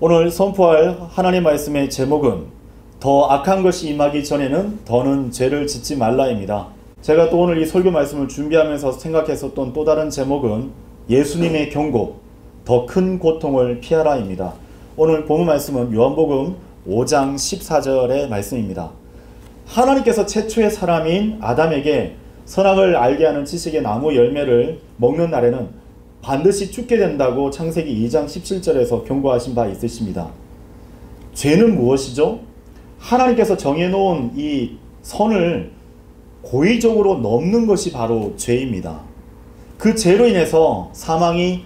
오늘 선포할 하나님 말씀의 제목은 더 악한 것이 임하기 전에는 더는 죄를 짓지 말라입니다. 제가 또 오늘 이 설교 말씀을 준비하면서 생각했었던 또 다른 제목은 예수님의 경고, 더 큰 고통을 피하라입니다. 오늘 본문 말씀은 요한복음 5장 14절의 말씀입니다. 하나님께서 최초의 사람인 아담에게 선악을 알게 하는 지식의 나무 열매를 먹는 날에는 반드시 죽게 된다고 창세기 2장 17절에서 경고하신 바 있으십니다. 죄는 무엇이죠? 하나님께서 정해놓은 이 선을 고의적으로 넘는 것이 바로 죄입니다. 그 죄로 인해서 사망이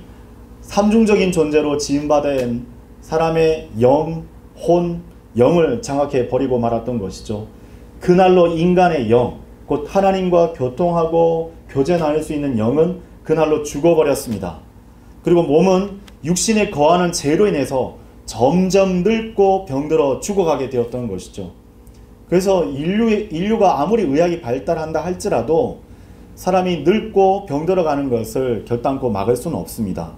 삼중적인 존재로 지음받은 사람의 영, 혼, 영을 장악해 버리고 말았던 것이죠. 그날로 인간의 영, 곧 하나님과 교통하고 교제 나눌 수 있는 영은 그날로 죽어버렸습니다. 그리고 몸은 육신에 거하는 죄로 인해서 점점 늙고 병들어 죽어가게 되었던 것이죠. 그래서 인류가 아무리 의학이 발달한다 할지라도 사람이 늙고 병들어가는 것을 결단코 막을 수는 없습니다.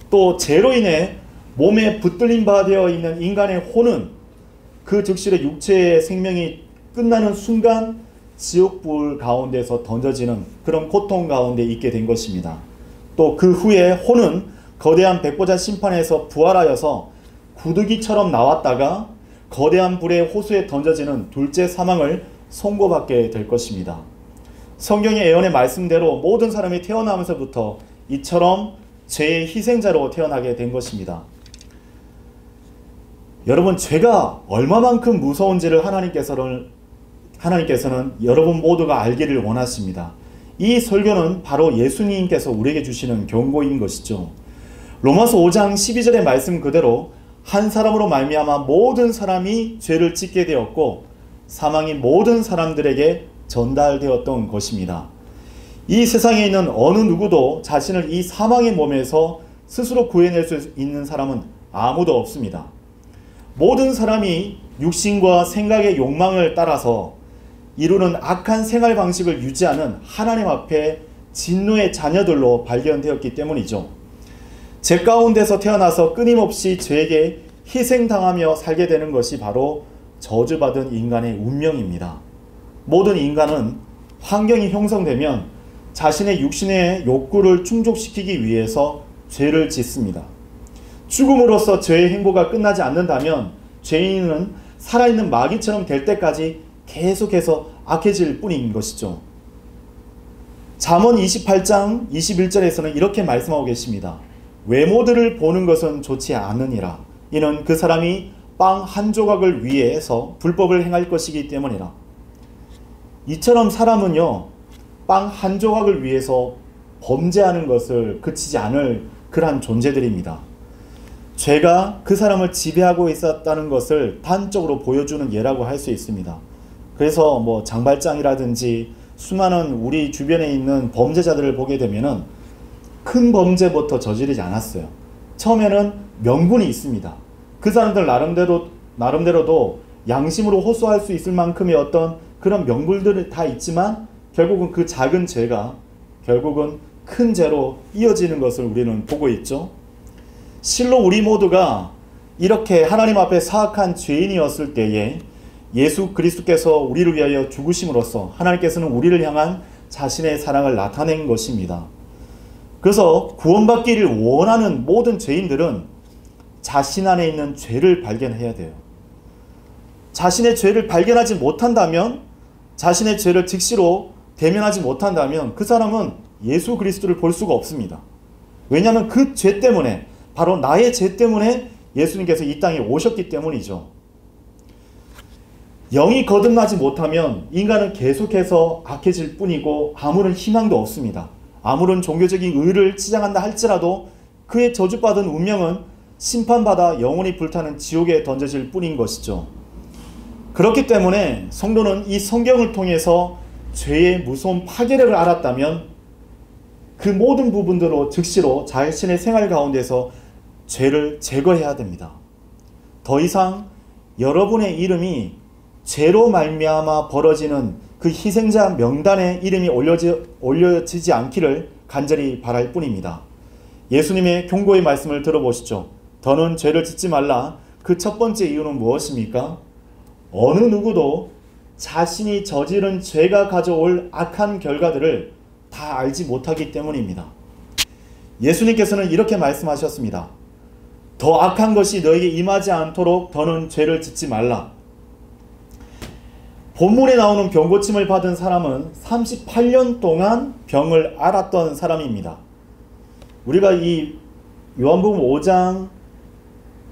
또 죄로 인해 몸에 붙들림 바 되어 있는 인간의 혼은 그 즉시로 육체의 생명이 끝나는 순간 지옥불 가운데서 던져지는 그런 고통 가운데 있게 된 것입니다. 또 그 후에 혼은 거대한 백보자 심판에서 부활하여서 구더기처럼 나왔다가 거대한 불의 호수에 던져지는 둘째 사망을 선고받게 될 것입니다. 성경의 예언의 말씀대로 모든 사람이 태어나면서부터 이처럼 죄의 희생자로 태어나게 된 것입니다. 여러분, 죄가 얼마만큼 무서운지를 하나님께서는 여러분 모두가 알기를 원하십니다. 이 설교는 바로 예수님께서 우리에게 주시는 경고인 것이죠. 로마서 5장 12절의 말씀 그대로 한 사람으로 말미암아 모든 사람이 죄를 짓게 되었고 사망이 모든 사람들에게 전달되었던 것입니다. 이 세상에 있는 어느 누구도 자신을 이 사망의 몸에서 스스로 구해낼 수 있는 사람은 아무도 없습니다. 모든 사람이 육신과 생각의 욕망을 따라서 이루는 악한 생활 방식을 유지하는 하나님 앞에 진노의 자녀들로 발견되었기 때문이죠. 죄 가운데서 태어나서 끊임없이 죄에게 희생당하며 살게 되는 것이 바로 저주받은 인간의 운명입니다. 모든 인간은 환경이 형성되면 자신의 육신의 욕구를 충족시키기 위해서 죄를 짓습니다. 죽음으로써 죄의 행보가 끝나지 않는다면 죄인은 살아있는 마귀처럼 될 때까지 계속해서 악해질 뿐인 것이죠. 잠언 28장 21절에서는 이렇게 말씀하고 계십니다. 외모들을 보는 것은 좋지 않으니라. 이는 그 사람이 빵 한 조각을 위해서 불법을 행할 것이기 때문이라. 이처럼 사람은요, 빵 한 조각을 위해서 범죄하는 것을 그치지 않을 그러한 존재들입니다. 죄가 그 사람을 지배하고 있었다는 것을 단적으로 보여주는 예라고 할 수 있습니다. 그래서 장발장이라든지 수많은 우리 주변에 있는 범죄자들을 보게 되면은 큰 범죄부터 저지르지 않았어요. 처음에는 명분이 있습니다. 그 사람들 나름대로도 양심으로 호소할 수 있을 만큼의 어떤 그런 명분들이 다 있지만 결국은 그 작은 죄가 결국은 큰 죄로 이어지는 것을 우리는 보고 있죠. 실로 우리 모두가 이렇게 하나님 앞에 사악한 죄인이었을 때에 예수 그리스도께서 우리를 위하여 죽으심으로써 하나님께서는 우리를 향한 자신의 사랑을 나타낸 것입니다. 그래서 구원받기를 원하는 모든 죄인들은 자신 안에 있는 죄를 발견해야 돼요. 자신의 죄를 발견하지 못한다면, 자신의 죄를 즉시로 대면하지 못한다면 그 사람은 예수 그리스도를 볼 수가 없습니다. 왜냐하면 그 죄 때문에, 바로 나의 죄 때문에 예수님께서 이 땅에 오셨기 때문이죠. 영이 거듭나지 못하면 인간은 계속해서 악해질 뿐이고 아무런 희망도 없습니다. 아무런 종교적인 의를 치장한다 할지라도 그의 저주받은 운명은 심판받아 영원히 불타는 지옥에 던져질 뿐인 것이죠. 그렇기 때문에 성도는 이 성경을 통해서 죄의 무서운 파괴력을 알았다면 그 모든 부분들로 즉시로 자신의 생활 가운데서 죄를 제거해야 됩니다. 더 이상 여러분의 이름이 죄로 말미암아 벌어지는 그 희생자 명단에 이름이 올려지지 않기를 간절히 바랄 뿐입니다. 예수님의 경고의 말씀을 들어보시죠. 더는 죄를 짓지 말라. 그 첫 번째 이유는 무엇입니까? 어느 누구도 자신이 저지른 죄가 가져올 악한 결과들을 다 알지 못하기 때문입니다. 예수님께서는 이렇게 말씀하셨습니다. 더 악한 것이 너에게 임하지 않도록 더는 죄를 짓지 말라. 본문에 나오는 병고침을 받은 사람은 38년 동안 병을 앓았던 사람입니다. 우리가 이 요한복음 5장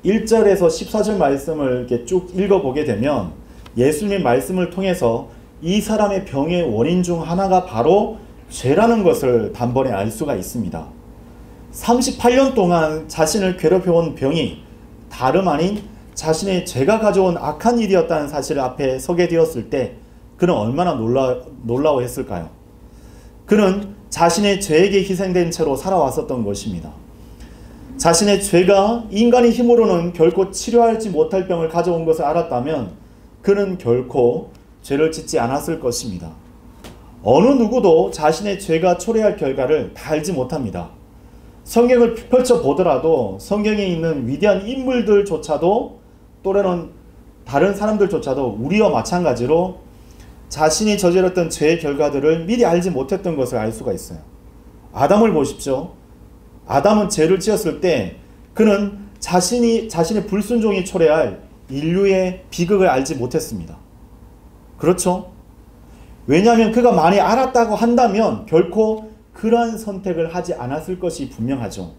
1절에서 14절 말씀을 이렇게 쭉 읽어보게 되면 예수님의 말씀을 통해서 이 사람의 병의 원인 중 하나가 바로 죄라는 것을 단번에 알 수가 있습니다. 38년 동안 자신을 괴롭혀온 병이 다름 아닌 자신의 죄가 가져온 악한 일이었다는 사실을 앞에 서게 되었을 때 그는 얼마나 놀라워했을까요? 그는 자신의 죄에게 희생된 채로 살아왔었던 것입니다. 자신의 죄가 인간의 힘으로는 결코 치료하지 못할 병을 가져온 것을 알았다면 그는 결코 죄를 짓지 않았을 것입니다. 어느 누구도 자신의 죄가 초래할 결과를 다 알지 못합니다. 성경을 펼쳐보더라도 성경에 있는 위대한 인물들조차도 또래는 다른 사람들조차도 우리와 마찬가지로 자신이 저질렀던 죄의 결과들을 미리 알지 못했던 것을 알 수가 있어요. 아담을 보십시오. 아담은 죄를 지었을 때 그는 자신의 불순종이 초래할 인류의 비극을 알지 못했습니다. 그렇죠? 왜냐하면 그가 많이 알았다고 한다면 결코 그러한 선택을 하지 않았을 것이 분명하죠.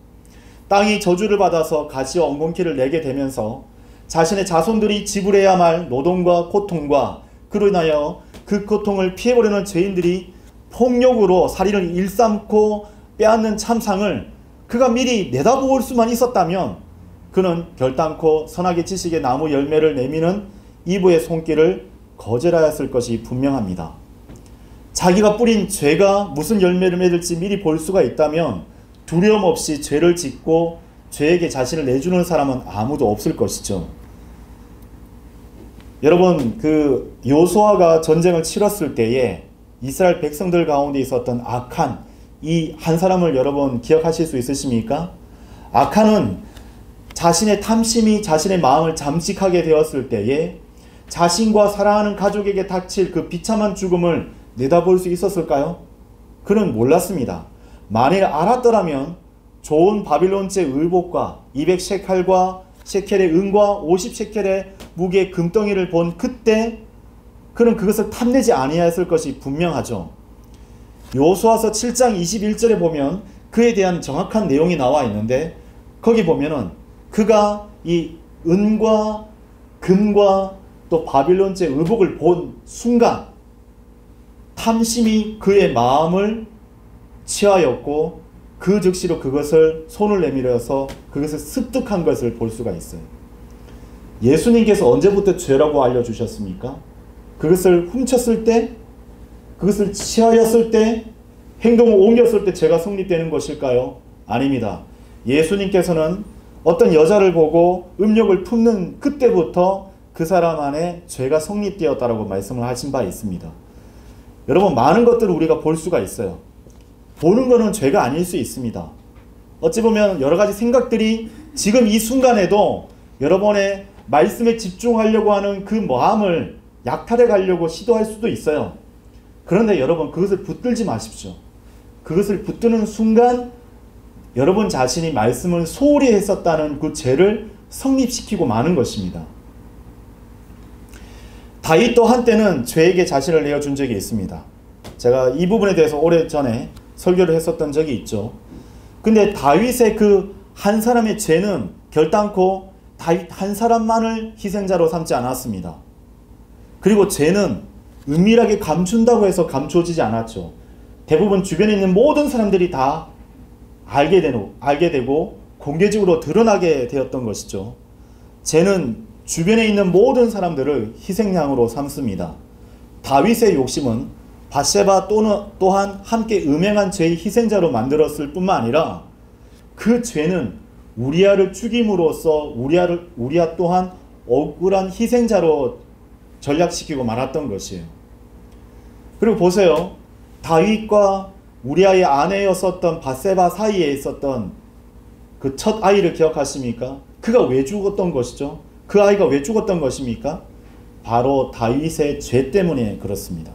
땅이 저주를 받아서 가시와 엉겅퀴를 내게 되면서 자신의 자손들이 지불해야 할 노동과 고통과 그로 인하여 그 고통을 피해보려는 죄인들이 폭력으로 살인을 일삼고 빼앗는 참상을 그가 미리 내다볼 수만 있었다면 그는 결단코 선악의 지식의 나무 열매를 내미는 이브의 손길을 거절하였을 것이 분명합니다. 자기가 뿌린 죄가 무슨 열매를 맺을지 미리 볼 수가 있다면 두려움 없이 죄를 짓고 죄에게 자신을 내주는 사람은 아무도 없을 것이죠. 여러분, 그 여호수아가 전쟁을 치렀을 때에 이스라엘 백성들 가운데 있었던 아칸, 이 한 사람을 여러분 기억하실 수 있으십니까? 아칸은 자신의 탐심이 자신의 마음을 잠식하게 되었을 때에 자신과 사랑하는 가족에게 닥칠 그 비참한 죽음을 내다볼 수 있었을까요? 그는 몰랐습니다. 만일 알았더라면 좋은 바빌론제 의복과 200셰켈과 셰켈의 은과 50셰켈의 무게의 금덩이를 본 그때 그는 그것을 탐내지 아니하였을 것이 분명하죠. 여호수아서 7장 21절에 보면 그에 대한 정확한 내용이 나와 있는데 거기 보면은 그가 이 은과 금과 또 바빌론제 의복을 본 순간 탐심이 그의 마음을 취하였고 그 즉시로 그것을 손을 내밀어서 그것을 습득한 것을 볼 수가 있어요. 예수님께서 언제부터 죄라고 알려주셨습니까? 그것을 훔쳤을 때, 그것을 취하였을 때, 행동을 옮겼을 때 죄가 성립되는 것일까요? 아닙니다. 예수님께서는 어떤 여자를 보고 음욕을 품는 그때부터 그 사람 안에 죄가 성립되었다라고 말씀을 하신 바 있습니다. 여러분, 많은 것들을 우리가 볼 수가 있어요. 보는 것은 죄가 아닐 수 있습니다. 어찌 보면 여러 가지 생각들이 지금 이 순간에도 여러분의 말씀에 집중하려고 하는 그 마음을 약탈해 가려고 시도할 수도 있어요. 그런데 여러분, 그것을 붙들지 마십시오. 그것을 붙드는 순간 여러분 자신이 말씀을 소홀히 했었다는 그 죄를 성립시키고 마는 것입니다. 다윗도 한때는 죄에게 자신을 내어준 적이 있습니다. 제가 이 부분에 대해서 오래전에 설교를 했었던 적이 있죠. 근데 다윗의 그 한 사람의 죄는 결단코 다윗 한 사람만을 희생자로 삼지 않았습니다. 그리고 죄는 은밀하게 감춘다고 해서 감추어지지 않았죠. 대부분 주변에 있는 모든 사람들이 다 알게 되고 공개적으로 드러나게 되었던 것이죠. 죄는 주변에 있는 모든 사람들을 희생양으로 삼습니다. 다윗의 욕심은 밧세바 또한 함께 음행한 죄의 희생자로 만들었을 뿐만 아니라 그 죄는 우리아를 죽임으로써 우리아 또한 억울한 희생자로 전락시키고 말았던 것이에요. 그리고 보세요. 다윗과 우리아의 아내였었던 밧세바 사이에 있었던 그 첫 아이를 기억하십니까? 그가 왜 죽었던 것이죠? 그 아이가 왜 죽었던 것입니까? 바로 다윗의 죄 때문에 그렇습니다.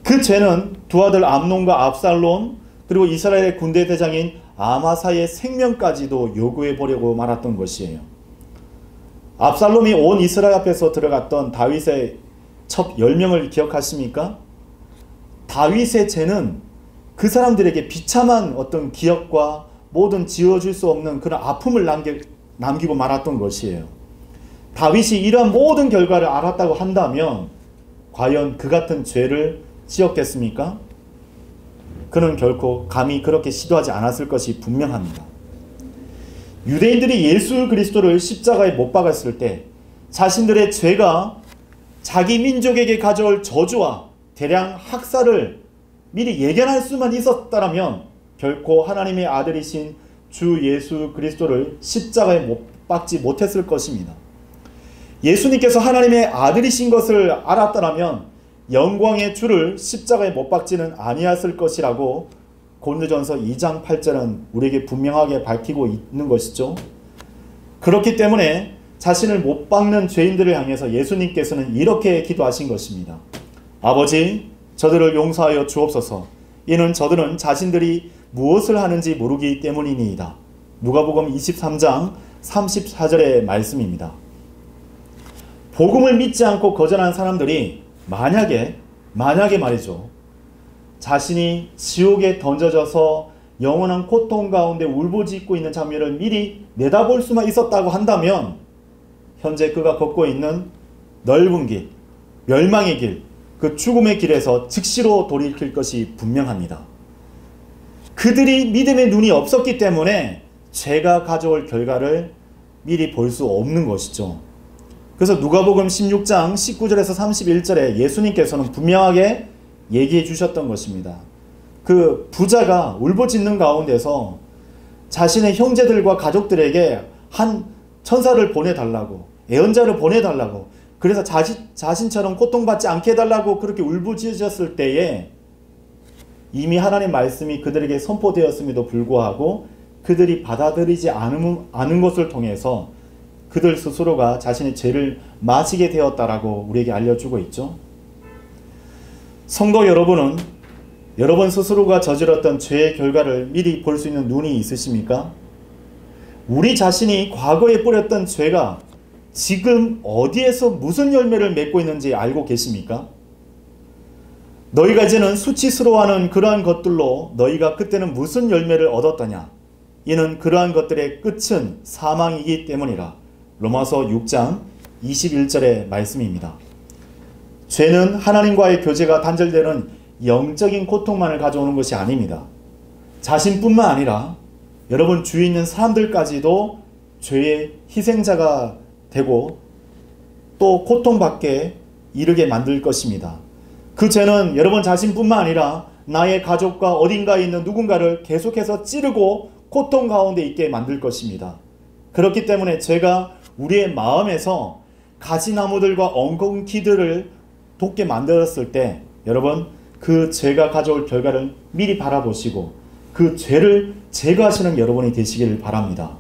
그 죄는 두 아들 암논과 압살롬, 그리고 이스라엘의 군대 대장인 아마사의 생명까지도 요구해 보려고 말았던 것이에요. 압살롬이 온 이스라엘 앞에서 들어갔던 다윗의 첩 10명을 기억하십니까? 다윗의 죄는 그 사람들에게 비참한 어떤 기억과 모든 지워줄 수 없는 그런 아픔을 남기고 말았던 것이에요. 다윗이 이러한 모든 결과를 알았다고 한다면 과연 그 같은 죄를 지었겠습니까? 그는 결코 감히 그렇게 시도하지 않았을 것이 분명합니다. 유대인들이 예수 그리스도를 십자가에 못 박았을 때 자신들의 죄가 자기 민족에게 가져올 저주와 대량 학살을 미리 예견할 수만 있었다면 결코 하나님의 아들이신 주 예수 그리스도를 십자가에 못 박지 못했을 것입니다. 예수님께서 하나님의 아들이신 것을 알았다면 영광의 주를 십자가에 못 박지는 아니었을 것이라고 고린도전서 2장 8절은 우리에게 분명하게 밝히고 있는 것이죠. 그렇기 때문에 자신을 못 박는 죄인들을 향해서 예수님께서는 이렇게 기도하신 것입니다. 아버지, 저들을 용서하여 주옵소서. 이는 저들은 자신들이 무엇을 하는지 모르기 때문이니이다. 누가복음 23장 34절의 말씀입니다. 복음을 믿지 않고 거절한 사람들이 만약에 말이죠, 자신이 지옥에 던져져서 영원한 고통 가운데 울부짖고 있는 장면을 미리 내다볼 수만 있었다고 한다면 현재 그가 걷고 있는 넓은 길, 멸망의 길, 그 죽음의 길에서 즉시로 돌이킬 것이 분명합니다. 그들이 믿음의 눈이 없었기 때문에 죄가 가져올 결과를 미리 볼 수 없는 것이죠. 그래서 누가복음 16장 19절에서 31절에 예수님께서는 분명하게 얘기해 주셨던 것입니다. 그 부자가 울부짖는 가운데서 자신의 형제들과 가족들에게 한 천사를 보내달라고, 애언자를 보내달라고, 그래서 자신처럼 고통받지 않게 해달라고 그렇게 울부짖었을 때에 이미 하나님의 말씀이 그들에게 선포되었음에도 불구하고 그들이 받아들이지 않은 것을 통해서 그들 스스로가 자신의 죄를 마시게 되었다라고 우리에게 알려주고 있죠. 성도 여러분은 여러분 스스로가 저질렀던 죄의 결과를 미리 볼 수 있는 눈이 있으십니까? 우리 자신이 과거에 뿌렸던 죄가 지금 어디에서 무슨 열매를 맺고 있는지 알고 계십니까? 너희가 이제는 수치스러워하는 그러한 것들로 너희가 그때는 무슨 열매를 얻었더냐? 이는 그러한 것들의 끝은 사망이기 때문이라. 로마서 6장 21절의 말씀입니다. 죄는 하나님과의 교제가 단절되는 영적인 고통만을 가져오는 것이 아닙니다. 자신뿐만 아니라 여러분 주위에 있는 사람들까지도 죄의 희생자가 되고 또 고통받게 이르게 만들 것입니다. 그 죄는 여러분 자신뿐만 아니라 나의 가족과 어딘가에 있는 누군가를 계속해서 찌르고 고통 가운데 있게 만들 것입니다. 그렇기 때문에 죄가 우리의 마음에서 가지나무들과 엉겅퀴들을 돋게 만들었을 때 여러분 그 죄가 가져올 결과를 미리 바라보시고 그 죄를 제거하시는 여러분이 되시기를 바랍니다.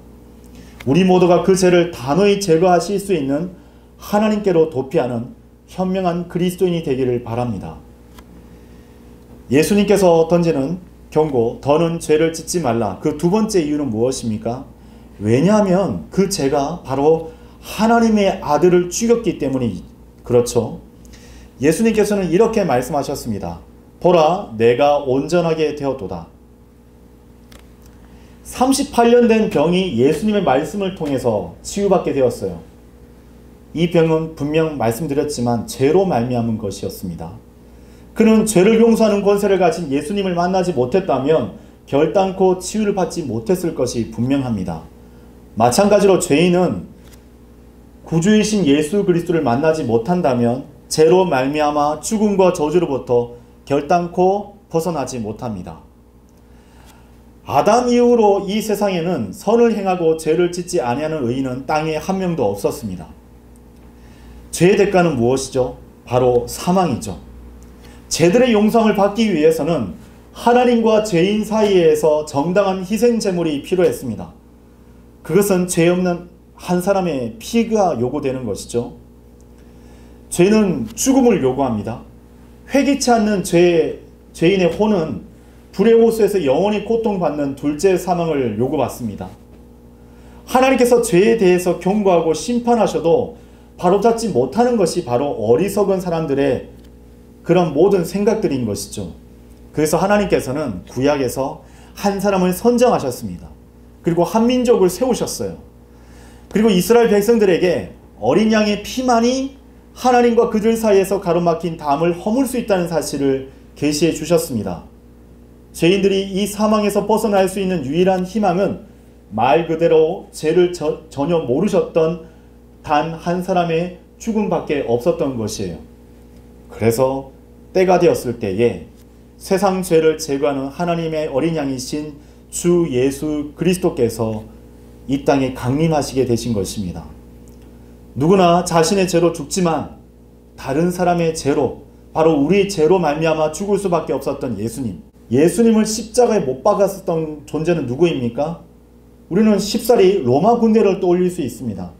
우리 모두가 그 죄를 단호히 제거하실 수 있는 하나님께로 도피하는 현명한 그리스도인이 되기를 바랍니다. 예수님께서 던지는 경고, 더는 죄를 짓지 말라. 그 두 번째 이유는 무엇입니까? 왜냐하면 그 죄가 바로 하나님의 아들을 죽였기 때문이 그렇죠. 예수님께서는 이렇게 말씀하셨습니다. 보라, 내가 온전하게 되었도다. 38년 된 병이 예수님의 말씀을 통해서 치유받게 되었어요. 이 병은 분명 말씀드렸지만 죄로 말미암은 것이었습니다. 그는 죄를 용서하는 권세를 가진 예수님을 만나지 못했다면 결단코 치유를 받지 못했을 것이 분명합니다. 마찬가지로 죄인은 구주이신 예수 그리스도를 만나지 못한다면 죄로 말미암아 죽음과 저주로부터 결단코 벗어나지 못합니다. 아담 이후로 이 세상에는 선을 행하고 죄를 짓지 아니하는 의인은 땅에 한 명도 없었습니다. 죄의 대가는 무엇이죠? 바로 사망이죠. 죄들의 용서를 받기 위해서는 하나님과 죄인 사이에서 정당한 희생 제물이 필요했습니다. 그것은 죄 없는 한 사람의 피가 요구되는 것이죠. 죄는 죽음을 요구합니다. 회개치 않는 죄인의 혼은 불의 호수에서 영원히 고통받는 둘째 사망을 요구받습니다. 하나님께서 죄에 대해서 경고하고 심판하셔도 바로잡지 못하는 것이 바로 어리석은 사람들의 그런 모든 생각들인 것이죠. 그래서 하나님께서는 구약에서 한 사람을 선정하셨습니다. 그리고 한 민족을 세우셨어요. 그리고 이스라엘 백성들에게 어린 양의 피만이 하나님과 그들 사이에서 가로막힌 담을 허물 수 있다는 사실을 계시해 주셨습니다. 죄인들이 이 사망에서 벗어날 수 있는 유일한 희망은 말 그대로 죄를 전혀 모르셨던 단 한 사람의 죽음밖에 없었던 것이에요. 그래서 때가 되었을 때에 세상 죄를 제거하는 하나님의 어린 양이신 주 예수 그리스도께서 이 땅에 강림하시게 되신 것입니다. 누구나 자신의 죄로 죽지만 다른 사람의 죄로, 바로 우리의 죄로 말미암아 죽을 수밖에 없었던 예수님을 십자가에 못 박았었던 존재는 누구입니까? 우리는 쉽사리 로마 군대를 떠올릴 수 있습니다.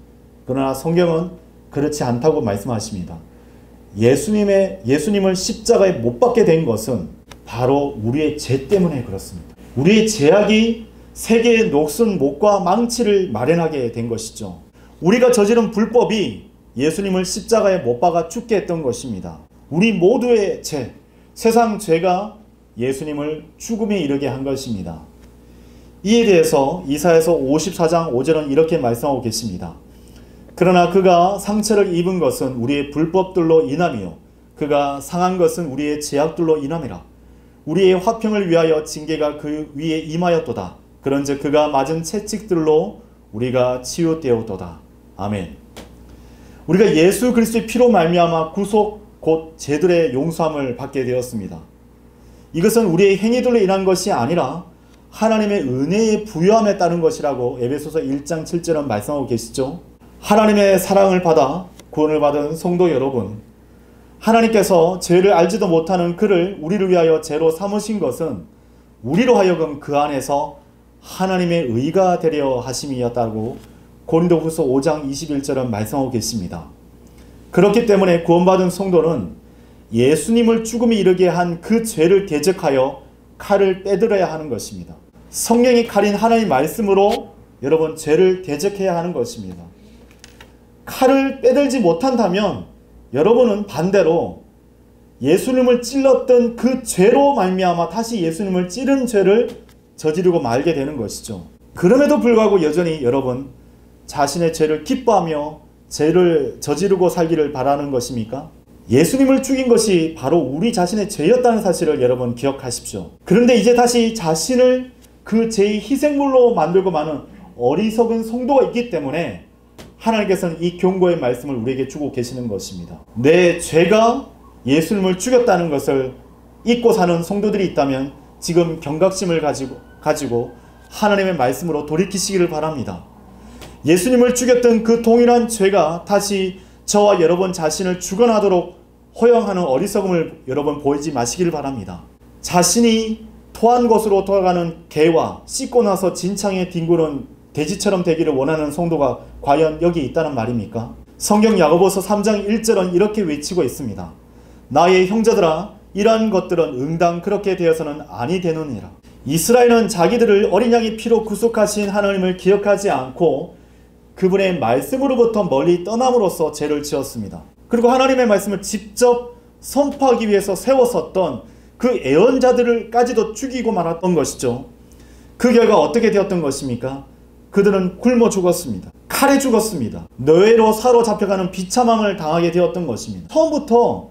그러나 성경은 그렇지 않다고 말씀하십니다. 예수님을 십자가에 못 박게 된 것은 바로 우리의 죄 때문에 그렇습니다. 우리의 죄악이 세계의 녹슨 목과 망치를 마련하게 된 것이죠. 우리가 저지른 불법이 예수님을 십자가에 못 박아 죽게 했던 것입니다. 우리 모두의 죄, 세상 죄가 예수님을 죽음에 이르게 한 것입니다. 이에 대해서 이사야서 54장 5절은 이렇게 말씀하고 계십니다. 그러나 그가 상처를 입은 것은 우리의 불법들로 인함이요 그가 상한 것은 우리의 죄악들로 인함이라. 우리의 화평을 위하여 징계가 그 위에 임하였도다. 그런즉 그가 맞은 채찍들로 우리가 치유되었도다. 아멘. 우리가 예수 그리스도의 피로 말미암아 구속 곧 죄들의 용서함을 받게 되었습니다. 이것은 우리의 행위들로 인한 것이 아니라 하나님의 은혜의 부여함에 따른 것이라고 에베소서 1장 7절은 말씀하고 계시죠. 하나님의 사랑을 받아 구원을 받은 성도 여러분, 하나님께서 죄를 알지도 못하는 그를 우리를 위하여 죄로 삼으신 것은 우리로 하여금 그 안에서 하나님의 의가 되려 하심이었다고 고린도후서 5장 21절은 말씀하고 계십니다. 그렇기 때문에 구원받은 성도는 예수님을 죽음에 이르게 한 그 죄를 대적하여 칼을 빼들어야 하는 것입니다. 성령의 칼인 하나님의 말씀으로 여러분 죄를 대적해야 하는 것입니다. 칼을 빼들지 못한다면 여러분은 반대로 예수님을 찔렀던 그 죄로 말미암아 다시 예수님을 찌른 죄를 저지르고 말게 되는 것이죠. 그럼에도 불구하고 여전히 여러분 자신의 죄를 기뻐하며 죄를 저지르고 살기를 바라는 것입니까? 예수님을 죽인 것이 바로 우리 자신의 죄였다는 사실을 여러분 기억하십시오. 그런데 이제 다시 자신을 그 죄의 희생물로 만들고 마는 어리석은 성도가 있기 때문에 하나님께서는 이 경고의 말씀을 우리에게 주고 계시는 것입니다. 내 죄가 예수님을 죽였다는 것을 잊고 사는 성도들이 있다면 지금 경각심을 가지고 하나님의 말씀으로 돌이키시기를 바랍니다. 예수님을 죽였던 그 동일한 죄가 다시 저와 여러분 자신을 죽어나도록 허용하는 어리석음을 여러분 보이지 마시기를 바랍니다. 자신이 토한 것으로 돌아가는 개와 씻고 나서 진창에 뒹구는 돼지처럼 되기를 원하는 성도가 과연 여기 있다는 말입니까? 성경 야고보서 3장 1절은 이렇게 외치고 있습니다. 나의 형제들아 이러한 것들은 응당 그렇게 되어서는 아니 되느니라. 이스라엘은 자기들을 어린 양의 피로 구속하신 하나님을 기억하지 않고 그분의 말씀으로부터 멀리 떠남으로써 죄를 지었습니다. 그리고 하나님의 말씀을 직접 선포하기 위해서 세웠었던 그 예언자들까지도 죽이고 말았던 것이죠. 그 결과 어떻게 되었던 것입니까? 그들은 굶어 죽었습니다. 칼에 죽었습니다. 노예로 사로잡혀가는 비참함을 당하게 되었던 것입니다. 처음부터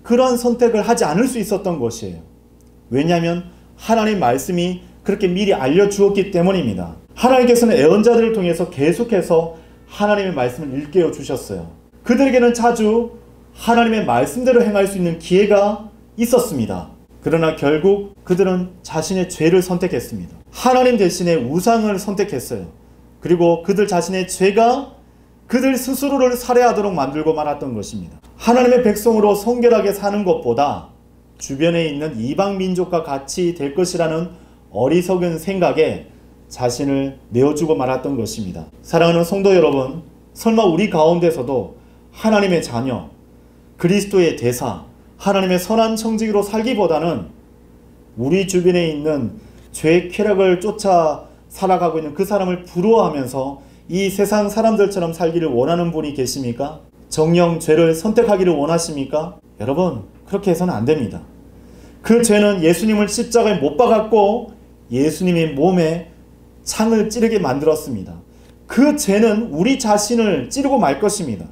그러한 선택을 하지 않을 수 있었던 것이에요. 왜냐하면 하나님의 말씀이 그렇게 미리 알려주었기 때문입니다. 하나님께서는 예언자들을 통해서 계속해서 하나님의 말씀을 일깨워 주셨어요. 그들에게는 자주 하나님의 말씀대로 행할 수 있는 기회가 있었습니다. 그러나 결국 그들은 자신의 죄를 선택했습니다. 하나님 대신에 우상을 선택했어요. 그리고 그들 자신의 죄가 그들 스스로를 살해하도록 만들고 말았던 것입니다. 하나님의 백성으로 성결하게 사는 것보다 주변에 있는 이방 민족과 같이 될 것이라는 어리석은 생각에 자신을 내어주고 말았던 것입니다. 사랑하는 성도 여러분, 설마 우리 가운데서도 하나님의 자녀, 그리스도의 대사, 하나님의 선한 청지기로 살기보다는 우리 주변에 있는 죄의 쾌락을 쫓아 살아가고 있는 그 사람을 부러워하면서 이 세상 사람들처럼 살기를 원하는 분이 계십니까? 정녕 죄를 선택하기를 원하십니까? 여러분, 그렇게 해서는 안 됩니다. 그 죄는 예수님을 십자가에 못 박았고 예수님의 몸에 창을 찌르게 만들었습니다. 그 죄는 우리 자신을 찌르고 말 것입니다.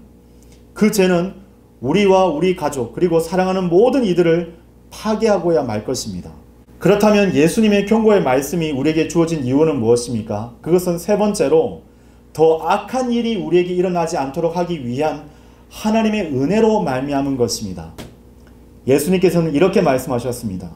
그 죄는 우리와 우리 가족 그리고 사랑하는 모든 이들을 파괴하고야 말 것입니다. 그렇다면 예수님의 경고의 말씀이 우리에게 주어진 이유는 무엇입니까? 그것은 세 번째로 더 악한 일이 우리에게 일어나지 않도록 하기 위한 하나님의 은혜로 말미암은 것입니다. 예수님께서는 이렇게 말씀하셨습니다.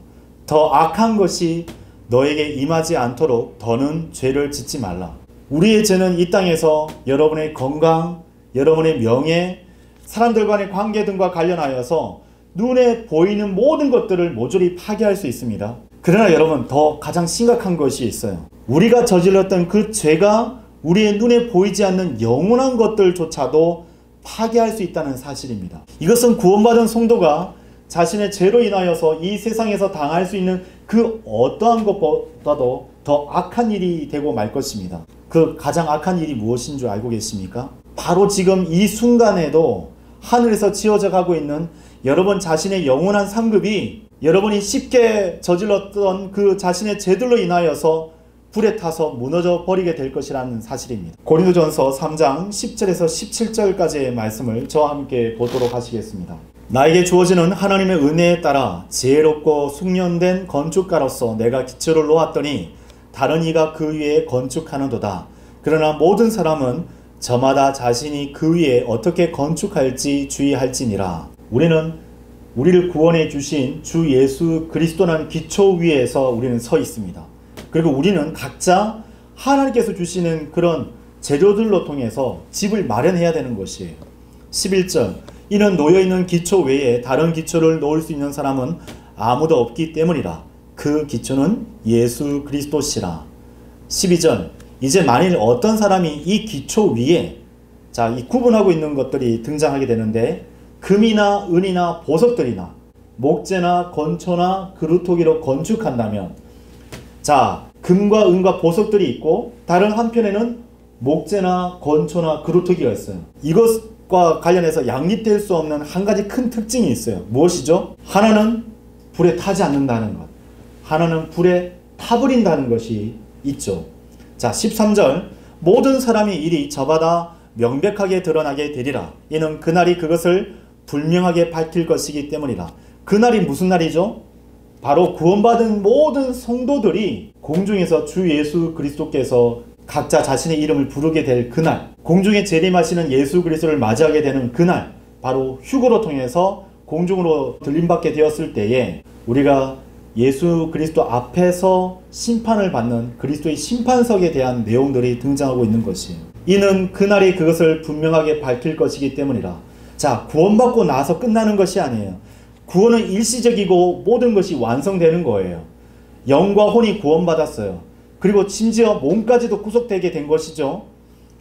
더 악한 것이 너에게 임하지 않도록 더는 죄를 짓지 말라. 우리의 죄는 이 땅에서 여러분의 건강, 여러분의 명예, 사람들 간의 관계 등과 관련하여서 눈에 보이는 모든 것들을 모조리 파괴할 수 있습니다. 그러나 여러분, 더 가장 심각한 것이 있어요. 우리가 저질렀던 그 죄가 우리의 눈에 보이지 않는 영원한 것들조차도 파괴할 수 있다는 사실입니다. 이것은 구원받은 성도가 자신의 죄로 인하여서 이 세상에서 당할 수 있는 그 어떠한 것보다도 더 악한 일이 되고 말 것입니다. 그 가장 악한 일이 무엇인 줄 알고 계십니까? 바로 지금 이 순간에도 하늘에서 지어져 가고 있는 여러분 자신의 영원한 상급이 여러분이 쉽게 저질렀던 그 자신의 죄들로 인하여서 불에 타서 무너져 버리게 될 것이라는 사실입니다. 고린도전서 3장 10절에서 17절까지의 말씀을 저와 함께 보도록 하시겠습니다. 나에게 주어지는 하나님의 은혜에 따라 지혜롭고 숙련된 건축가로서 내가 기초를 놓았더니 다른 이가 그 위에 건축하는도다. 그러나 모든 사람은 저마다 자신이 그 위에 어떻게 건축할지 주의할지니라. 우리는 우리를 구원해 주신 주 예수 그리스도라는 기초 위에서 우리는 서 있습니다. 그리고 우리는 각자 하나님께서 주시는 그런 재료들로 통해서 집을 마련해야 되는 것이에요. 11절, 이는 놓여있는 기초 외에 다른 기초를 놓을 수 있는 사람은 아무도 없기 때문이라. 그 기초는 예수 그리스도시라. 12절, 이제 만일 어떤 사람이 이 기초 위에, 자, 이 구분하고 있는 것들이 등장하게 되는데, 금이나 은이나 보석들이나 목재나 건초나 그루터기로 건축한다면, 자, 금과 은과 보석들이 있고 다른 한편에는 목재나 건초나 그루터기가 있어요. 이것과 관련해서 양립될 수 없는 한 가지 큰 특징이 있어요. 무엇이죠? 하나는 불에 타지 않는다는 것, 하나는 불에 타버린다는 것이 있죠. 자, 13절, 모든 사람이 일이 저마다 명백하게 드러나게 되리라. 이는 그날이 그것을 분명하게 밝힐 것이기 때문이라. 그날이 무슨 날이죠? 바로 구원받은 모든 성도들이 공중에서 주 예수 그리스도께서 각자 자신의 이름을 부르게 될 그날, 공중에 재림하시는 예수 그리스도를 맞이하게 되는 그날, 바로 휴거로 통해서 공중으로 들림받게 되었을 때에 우리가 예수 그리스도 앞에서 심판을 받는 그리스도의 심판석에 대한 내용들이 등장하고 있는 것이에요. 이는 그날이 그것을 분명하게 밝힐 것이기 때문이라. 자, 구원받고 나서 끝나는 것이 아니에요. 구원은 일시적이고 모든 것이 완성되는 거예요. 영과 혼이 구원받았어요. 그리고 심지어 몸까지도 구속되게 된 것이죠.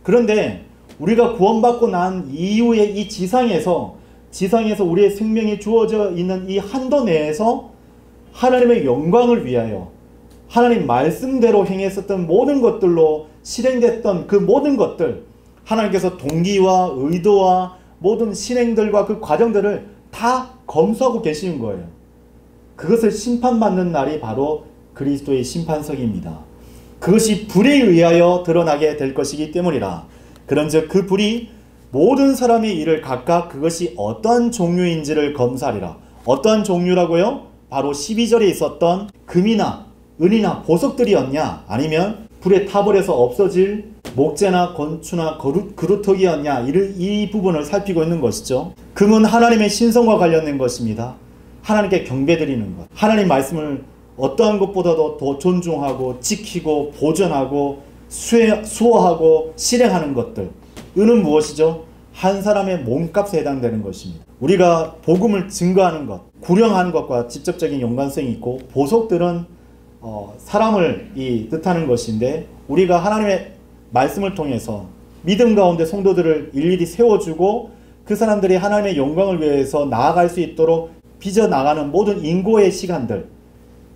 그런데 우리가 구원받고 난 이후에 이 지상에서 우리의 생명이 주어져 있는 이 한도 내에서 하나님의 영광을 위하여 하나님 말씀대로 행했었던 모든 것들로 실행됐던 그 모든 것들, 하나님께서 동기와 의도와 모든 실행들과 그 과정들을 다 검수하고 계시는 거예요. 그것을 심판받는 날이 바로 그리스도의 심판석입니다. 그것이 불에 의하여 드러나게 될 것이기 때문이라. 그런즉 그 불이 모든 사람의 일을 각각 그것이 어떠한 종류인지를 검사하리라. 어떠한 종류라고요? 바로 12절에 있었던 금이나 은이나 보석들이었냐, 아니면 불에 타버려서 없어질 목재나 건초나 그루터기였냐, 이 부분을 살피고 있는 것이죠. 금은 하나님의 신성과 관련된 것입니다. 하나님께 경배드리는 것, 하나님 말씀을 어떠한 것보다도 더 존중하고 지키고 보존하고 수호하고 실행하는 것들. 은은 무엇이죠? 한 사람의 몸값에 해당되는 것입니다. 우리가 복음을 증거하는 것, 구령하는 것과 직접적인 연관성이 있고, 보석들은 사람을 뜻하는 것인데, 우리가 하나님의 말씀을 통해서 믿음 가운데 성도들을 일일이 세워주고 그 사람들이 하나님의 영광을 위해서 나아갈 수 있도록 빚어나가는 모든 인고의 시간들,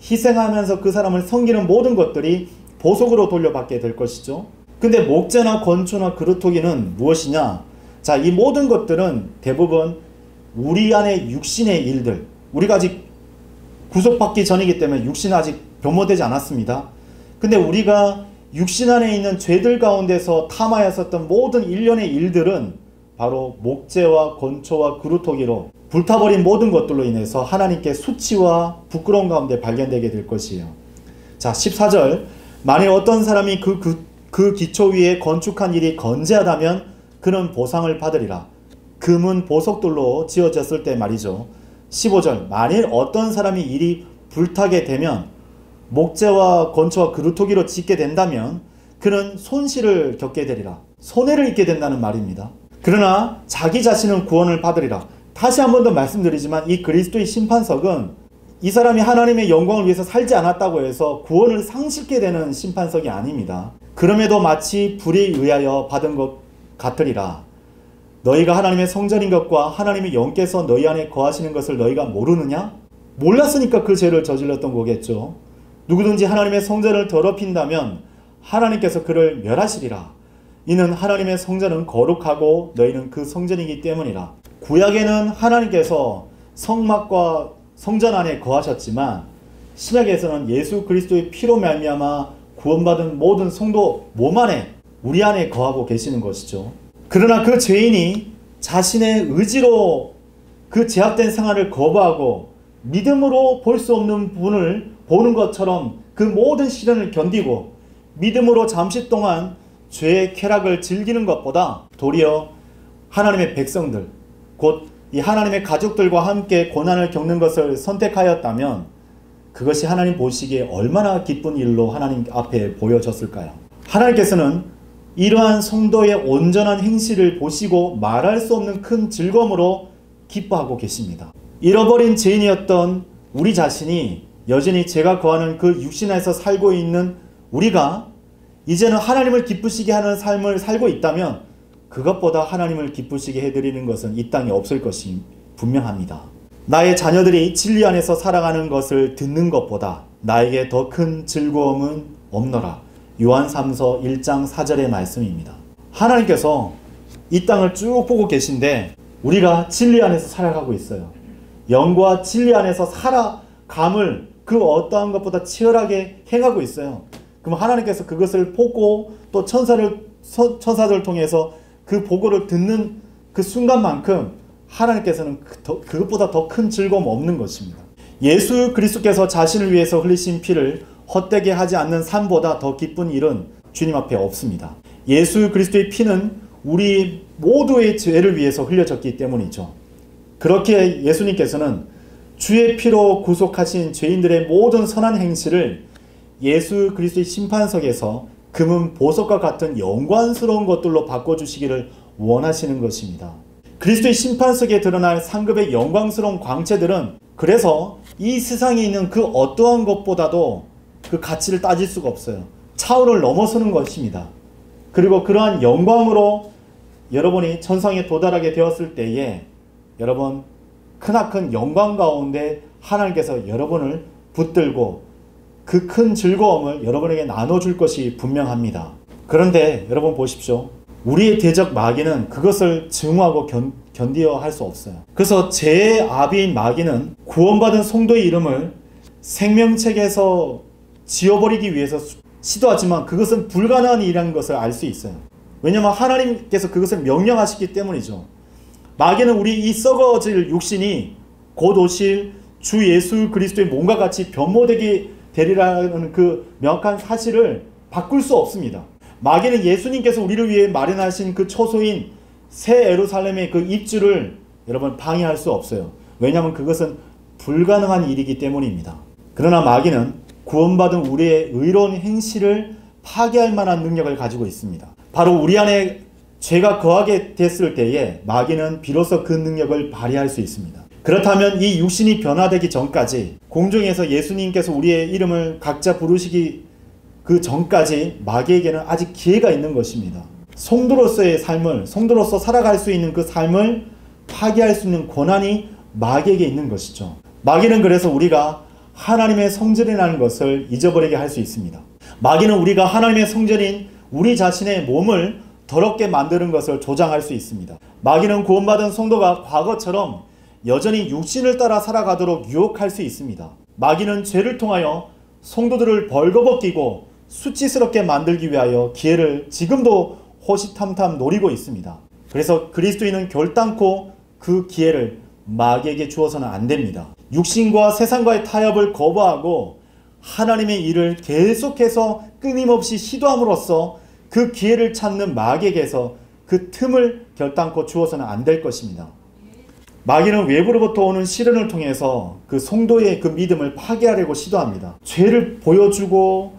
희생하면서 그 사람을 섬기는 모든 것들이 보석으로 돌려받게 될 것이죠. 근데 목재나 건초나 그루터기는 무엇이냐? 자, 이 모든 것들은 대부분 우리 안에 육신의 일들, 우리가 아직 구속받기 전이기 때문에 육신은 아직 변모되지 않았습니다. 근데 우리가 육신 안에 있는 죄들 가운데서 탐하였었던 모든 일련의 일들은 바로 목재와 건초와 그루터기로 불타버린 모든 것들로 인해서 하나님께 수치와 부끄러움 가운데 발견되게 될 것이에요. 자, 14절. 만일 어떤 사람이 그 기초 위에 건축한 일이 건재하다면 그는 보상을 받으리라. 금은 보석돌로 지어졌을 때 말이죠. 15절. 만일 어떤 사람이 일이 불타게 되면, 목재와 건초와 그루터기로 짓게 된다면 그는 손실을 겪게 되리라. 손해를 입게 된다는 말입니다. 그러나 자기 자신은 구원을 받으리라. 다시 한 번 더 말씀드리지만 이 그리스도의 심판석은 이 사람이 하나님의 영광을 위해서 살지 않았다고 해서 구원을 상실게 되는 심판석이 아닙니다. 그럼에도 마치 불에 의하여 받은 것 같으리라. 너희가 하나님의 성전인 것과 하나님의 영께서 너희 안에 거하시는 것을 너희가 모르느냐? 몰랐으니까 그 죄를 저질렀던 거겠죠. 누구든지 하나님의 성전을 더럽힌다면 하나님께서 그를 멸하시리라. 이는 하나님의 성전은 거룩하고 너희는 그 성전이기 때문이라. 구약에는 하나님께서 성막과 성전 안에 거하셨지만 신약에서는 예수 그리스도의 피로 말미암아 구원받은 모든 성도 몸 안에, 우리 안에 거하고 계시는 것이죠. 그러나 그 죄인이 자신의 의지로 그 제약된 생활을 거부하고 믿음으로 볼 수 없는 분을 보는 것처럼 그 모든 시련을 견디고 믿음으로 잠시 동안 죄의 쾌락을 즐기는 것보다 도리어 하나님의 백성들, 곧 이 하나님의 가족들과 함께 고난을 겪는 것을 선택하였다면 그것이 하나님 보시기에 얼마나 기쁜 일로 하나님 앞에 보여졌을까요? 하나님께서는 이러한 성도의 온전한 행실을 보시고 말할 수 없는 큰 즐거움으로 기뻐하고 계십니다. 잃어버린 죄인이었던 우리 자신이 여전히 죄가 거하는 그 육신 안에서 살고 있는 우리가 이제는 하나님을 기쁘시게 하는 삶을 살고 있다면 그것보다 하나님을 기쁘시게 해드리는 것은 이 땅에 없을 것이 분명합니다. 나의 자녀들이 진리 안에서 살아가는 것을 듣는 것보다 나에게 더 큰 즐거움은 없노라. 요한 3서 1장 4절의 말씀입니다. 하나님께서 이 땅을 쭉 보고 계신데 우리가 진리 안에서 살아가고 있어요. 영과 진리 안에서 살아감을 그 어떠한 것보다 치열하게 행하고 있어요. 그럼 하나님께서 그것을 보고 또 천사들을 통해서 그 보고를 듣는 그 순간만큼 하나님께서는 그것보다 더 큰 즐거움 없는 것입니다. 예수 그리스도께서 자신을 위해서 흘리신 피를 헛되게 하지 않는 삶보다 더 기쁜 일은 주님 앞에 없습니다. 예수 그리스도의 피는 우리 모두의 죄를 위해서 흘려졌기 때문이죠. 그렇게 예수님께서는 주의 피로 구속하신 죄인들의 모든 선한 행실을 예수 그리스도의 심판석에서 금은 보석과 같은 영광스러운 것들로 바꿔주시기를 원하시는 것입니다. 그리스도의 심판석에 드러날 상급의 영광스러운 광채들은 그래서 이 세상에 있는 그 어떠한 것보다도 그 가치를 따질 수가 없어요. 차원을 넘어서는 것입니다. 그리고 그러한 영광으로 여러분이 천상에 도달하게 되었을 때에 여러분 크나큰 영광 가운데 하나님께서 여러분을 붙들고 그 큰 즐거움을 여러분에게 나눠줄 것이 분명합니다. 그런데 여러분 보십시오. 우리의 대적 마귀는 그것을 증오하고 견디어 할 수 없어요. 그래서 죄의 아비인 마귀는 구원받은 성도의 이름을 생명책에서 지워버리기 위해서 시도하지만 그것은 불가능한 일이라는 것을 알 수 있어요. 왜냐하면 하나님께서 그것을 명령하시기 때문이죠. 마귀는 우리 이 썩어질 육신이 곧 오실 주 예수 그리스도의 몸과 같이 변모되게 되리라는 그 명확한 사실을 바꿀 수 없습니다. 마귀는 예수님께서 우리를 위해 마련하신 그 초소인 새 예루살렘의 그 입주를 여러분 방해할 수 없어요. 왜냐하면 그것은 불가능한 일이기 때문입니다. 그러나 마귀는 구원받은 우리의 의로운 행실을 파괴할 만한 능력을 가지고 있습니다. 바로 우리 안에 죄가 거하게 됐을 때에 마귀는 비로소 그 능력을 발휘할 수 있습니다. 그렇다면 이 육신이 변화되기 전까지, 공중에서 예수님께서 우리의 이름을 각자 부르시기 그 전까지 마귀에게는 아직 기회가 있는 것입니다. 성도로서의 삶을, 성도로서 살아갈 수 있는 그 삶을 파괴할 수 있는 권한이 마귀에게 있는 것이죠. 마귀는 그래서 우리가 하나님의 성전이라는 것을 잊어버리게 할 수 있습니다. 마귀는 우리가 하나님의 성전인 우리 자신의 몸을 더럽게 만드는 것을 조장할 수 있습니다. 마귀는 구원받은 성도가 과거처럼 여전히 육신을 따라 살아가도록 유혹할 수 있습니다. 마귀는 죄를 통하여 성도들을 벌거벗기고 수치스럽게 만들기 위하여 기회를 지금도 호시탐탐 노리고 있습니다. 그래서 그리스도인은 결단코 그 기회를 마귀에게 주어서는 안 됩니다. 육신과 세상과의 타협을 거부하고 하나님의 일을 계속해서 끊임없이 시도함으로써 그 기회를 찾는 마귀에게서 그 틈을 결단코 주어서는 안 될 것입니다. 마귀는 외부로부터 오는 시련을 통해서 그 성도의 그 믿음을 파괴하려고 시도합니다. 죄를 보여주고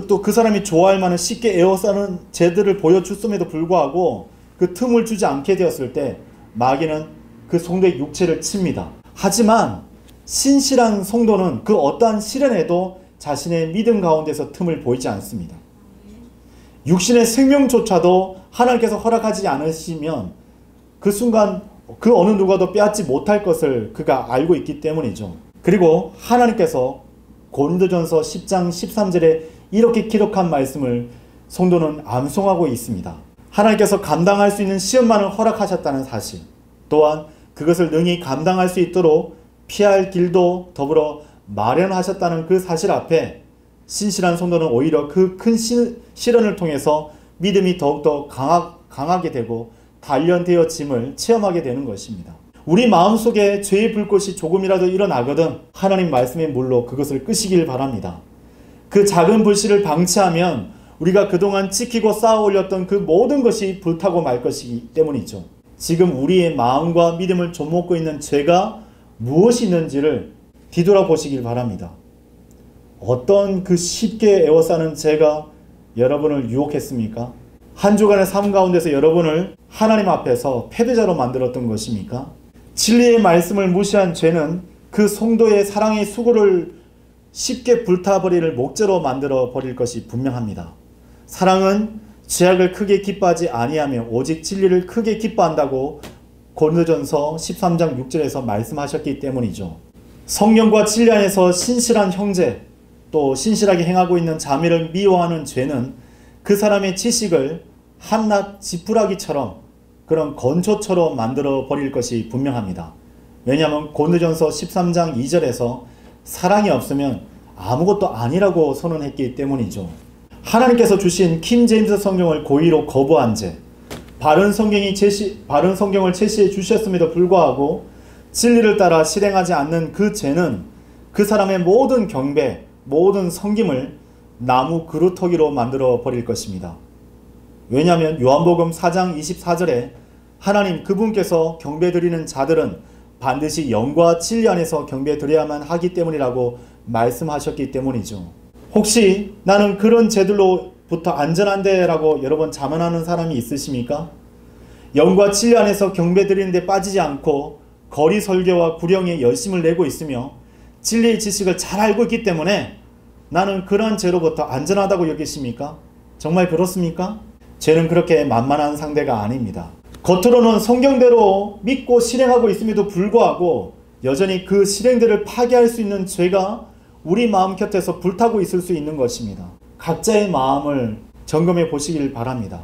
또 그 사람이 좋아할 만한 쉽게 에워싸는 죄들을 보여줬음에도 불구하고 그 틈을 주지 않게 되었을 때 마귀는 그 성도의 육체를 칩니다. 하지만 신실한 성도는 그 어떠한 시련에도 자신의 믿음 가운데서 틈을 보이지 않습니다. 육신의 생명조차도 하나님께서 허락하지 않으시면 그 순간 그 어느 누가도 빼앗지 못할 것을 그가 알고 있기 때문이죠. 그리고 하나님께서 고린도전서 10장 13절에 이렇게 기록한 말씀을 성도는 암송하고 있습니다. 하나님께서 감당할 수 있는 시험만을 허락하셨다는 사실, 또한 그것을 능히 감당할 수 있도록 피할 길도 더불어 마련하셨다는 그 사실 앞에 신실한 성도는 오히려 그 큰 시련을 통해서 믿음이 더욱더 강하게 되고 단련되어짐을 체험하게 되는 것입니다. 우리 마음속에 죄의 불꽃이 조금이라도 일어나거든 하나님 말씀의 물로 그것을 끄시길 바랍니다. 그 작은 불씨를 방치하면 우리가 그동안 지키고 쌓아 올렸던 그 모든 것이 불타고 말 것이기 때문이죠. 지금 우리의 마음과 믿음을 좀먹고 있는 죄가 무엇이 있는지를 뒤돌아보시길 바랍니다. 어떤 그 쉽게 에워싸는 죄가 여러분을 유혹했습니까? 한 주간의 삶 가운데서 여러분을 하나님 앞에서 패배자로 만들었던 것입니까? 진리의 말씀을 무시한 죄는 그 성도의 사랑의 수고를 쉽게 불타버릴 목재로 만들어 버릴 것이 분명합니다. 사랑은 죄악을 크게 기뻐하지 아니하며 오직 진리를 크게 기뻐한다고 고린도전서 13장 6절에서 말씀하셨기 때문이죠. 성령과 진리 안에서 신실한 형제, 또 신실하게 행하고 있는 자매를 미워하는 죄는 그 사람의 지식을 한낱 지푸라기처럼 그런 건초처럼 만들어 버릴 것이 분명합니다. 왜냐하면 고린도전서 13장 2절에서 사랑이 없으면 아무것도 아니라고 선언했기 때문이죠. 하나님께서 주신 킹 제임스 성경을 고의로 거부한 죄, 바른 성경을 제시해 주셨음에도 불구하고 진리를 따라 실행하지 않는 그 죄는 그 사람의 모든 경배, 모든 섬김을 나무 그루터기로 만들어 버릴 것입니다. 왜냐하면 요한복음 4장 24절에 하나님 그분께서 경배드리는 자들은 반드시 영과 진리 안에서 경배드려야만 하기 때문이라고 말씀하셨기 때문이죠. 혹시 나는 그런 죄들로부터 안전한데 라고 여러 번 자만하는 사람이 있으십니까? 영과 진리 안에서 경배드리는 데 빠지지 않고 거리 설교와 구령에 열심을 내고 있으며 진리의 지식을 잘 알고 있기 때문에 나는 그러한 죄로부터 안전하다고 여기십니까? 정말 그렇습니까? 죄는 그렇게 만만한 상대가 아닙니다. 겉으로는 성경대로 믿고 실행하고 있음에도 불구하고 여전히 그 실행들을 파괴할 수 있는 죄가 우리 마음 곁에서 불타고 있을 수 있는 것입니다. 각자의 마음을 점검해 보시길 바랍니다.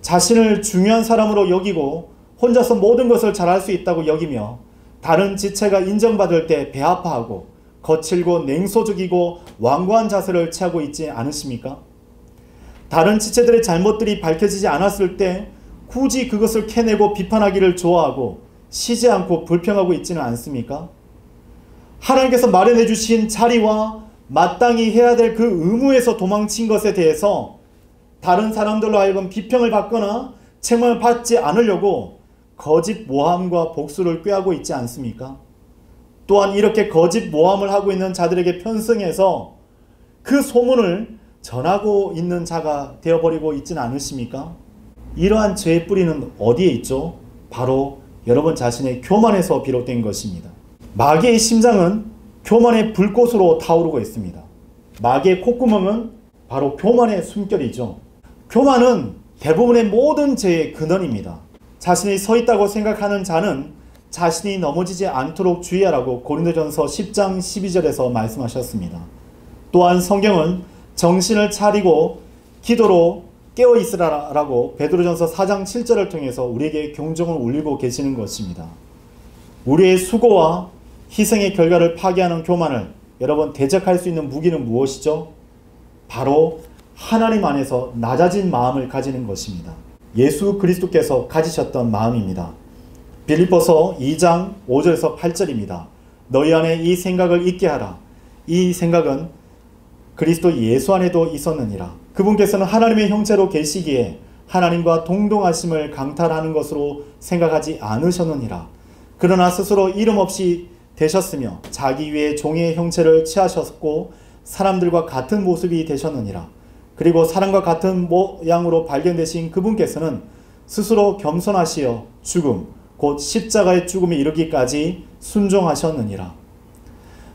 자신을 중요한 사람으로 여기고 혼자서 모든 것을 잘할 수 있다고 여기며 다른 지체가 인정받을 때 배아파하고 거칠고 냉소적이고 완고한 자세를 취하고 있지 않으십니까? 다른 지체들의 잘못들이 밝혀지지 않았을 때 굳이 그것을 캐내고 비판하기를 좋아하고 쉬지 않고 불평하고 있지는 않습니까? 하나님께서 마련해 주신 자리와 마땅히 해야 될 그 의무에서 도망친 것에 대해서 다른 사람들로 하여금 비평을 받거나 책망을 받지 않으려고 거짓 모함과 복수를 꾀하고 있지 않습니까? 또한 이렇게 거짓 모함을 하고 있는 자들에게 편승해서 그 소문을 전하고 있는 자가 되어버리고 있지는 않으십니까? 이러한 죄의 뿌리는 어디에 있죠? 바로 여러분 자신의 교만에서 비롯된 것입니다. 마귀의 심장은 교만의 불꽃으로 타오르고 있습니다. 마귀의 콧구멍은 바로 교만의 숨결이죠. 교만은 대부분의 모든 죄의 근원입니다. 자신이 서 있다고 생각하는 자는 자신이 넘어지지 않도록 주의하라고 고린도전서 10장 12절에서 말씀하셨습니다. 또한 성경은 정신을 차리고 기도로 깨어 있으라라고 베드로전서 4장 7절을 통해서 우리에게 경종을 울리고 계시는 것입니다. 우리의 수고와 희생의 결과를 파괴하는 교만을 여러분 대적할 수 있는 무기는 무엇이죠? 바로 하나님 안에서 낮아진 마음을 가지는 것입니다. 예수 그리스도께서 가지셨던 마음입니다. 빌립보서 2장 5절에서 8절입니다. 너희 안에 이 생각을 있게 하라. 이 생각은 그리스도 예수 안에도 있었느니라. 그분께서는 하나님의 형체로 계시기에 하나님과 동등하심을 강탈하는 것으로 생각하지 않으셨느니라. 그러나 스스로 이름 없이 되셨으며 자기 위에 종의 형체를 취하셨고 사람들과 같은 모습이 되셨느니라. 그리고 사람과 같은 모양으로 발견되신 그분께서는 스스로 겸손하시어 죽음 곧 십자가의 죽음에 이르기까지 순종하셨느니라.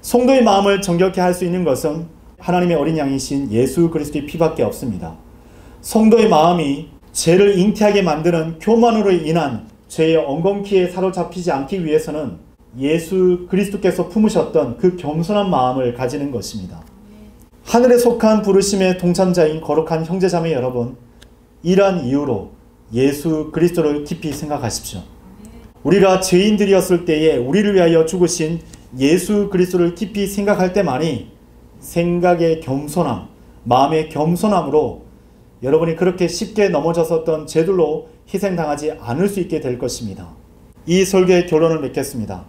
성도의 마음을 정결케 할 수 있는 것은 하나님의 어린 양이신 예수 그리스도의 피밖에 없습니다. 성도의 마음이 죄를 잉태하게 만드는 교만으로 인한 죄의 엉겅퀴에 사로잡히지 않기 위해서는 예수 그리스도께서 품으셨던 그 겸손한 마음을 가지는 것입니다. 하늘에 속한 부르심의 동참자인 거룩한 형제자매 여러분, 이러한 이유로 예수 그리스도를 깊이 생각하십시오. 우리가 죄인들이었을 때에 우리를 위하여 죽으신 예수 그리스도를 깊이 생각할 때만이 생각의 겸손함, 마음의 겸손함으로 여러분이 그렇게 쉽게 넘어졌었던 죄들로 희생당하지 않을 수 있게 될 것입니다. 이 설교의 결론을 맺겠습니다.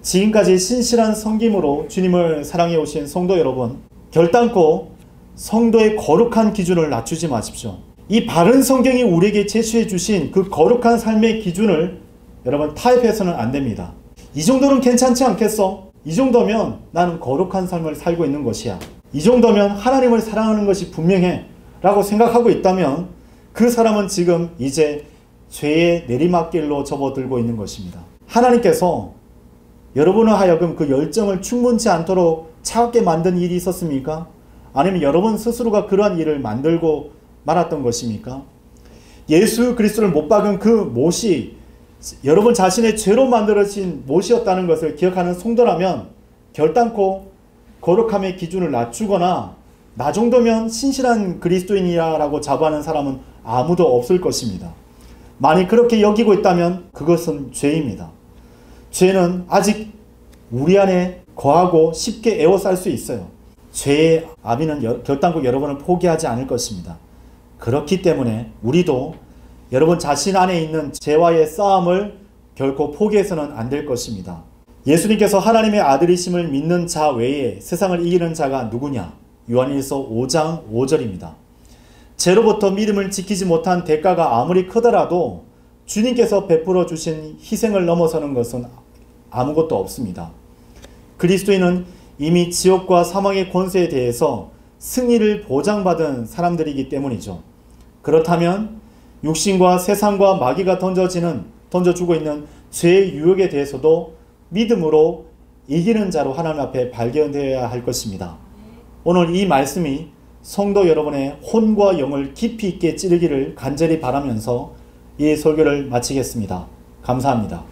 지금까지 신실한 섬김으로 주님을 사랑해 오신 성도 여러분, 결단코 성도의 거룩한 기준을 낮추지 마십시오. 이 바른 성경이 우리에게 제시해 주신 그 거룩한 삶의 기준을 여러분 타협해서는 안 됩니다. 이 정도는 괜찮지 않겠어? 이 정도면 나는 거룩한 삶을 살고 있는 것이야. 이 정도면 하나님을 사랑하는 것이 분명해 라고 생각하고 있다면 그 사람은 지금 이제 죄의 내리막길로 접어들고 있는 것입니다. 하나님께서 여러분을 하여금 그 열정을 충분치 않도록 차갑게 만든 일이 있었습니까? 아니면 여러분 스스로가 그러한 일을 만들고 말았던 것입니까? 예수 그리스도를 못 박은 그 못이 여러분 자신의 죄로 만들어진 못이었다는 것을 기억하는 성도라면 결단코 거룩함의 기준을 낮추거나 나 정도면 신실한 그리스도인이라고 자부하는 사람은 아무도 없을 것입니다. 만일 그렇게 여기고 있다면 그것은 죄입니다. 죄는 아직 우리 안에 거하고 쉽게 에워쌀 수 있어요. 죄의 아비는 결단코 여러분을 포기하지 않을 것입니다. 그렇기 때문에 우리도 여러분 자신 안에 있는 죄와의 싸움을 결코 포기해서는 안 될 것입니다. 예수님께서 하나님의 아들이심을 믿는 자 외에 세상을 이기는 자가 누구냐? 요한일서 5장 5절입니다. 죄로부터 믿음을 지키지 못한 대가가 아무리 크더라도 주님께서 베풀어 주신 희생을 넘어서는 것은 아무것도 없습니다. 그리스도인은 이미 지옥과 사망의 권세에 대해서 승리를 보장받은 사람들이기 때문이죠. 그렇다면 육신과 세상과 마귀가 던져주고 있는 죄의 유혹에 대해서도 믿음으로 이기는 자로 하나님 앞에 발견되어야 할 것입니다. 오늘 이 말씀이 성도 여러분의 혼과 영을 깊이 있게 찌르기를 간절히 바라면서 이 설교를 마치겠습니다. 감사합니다.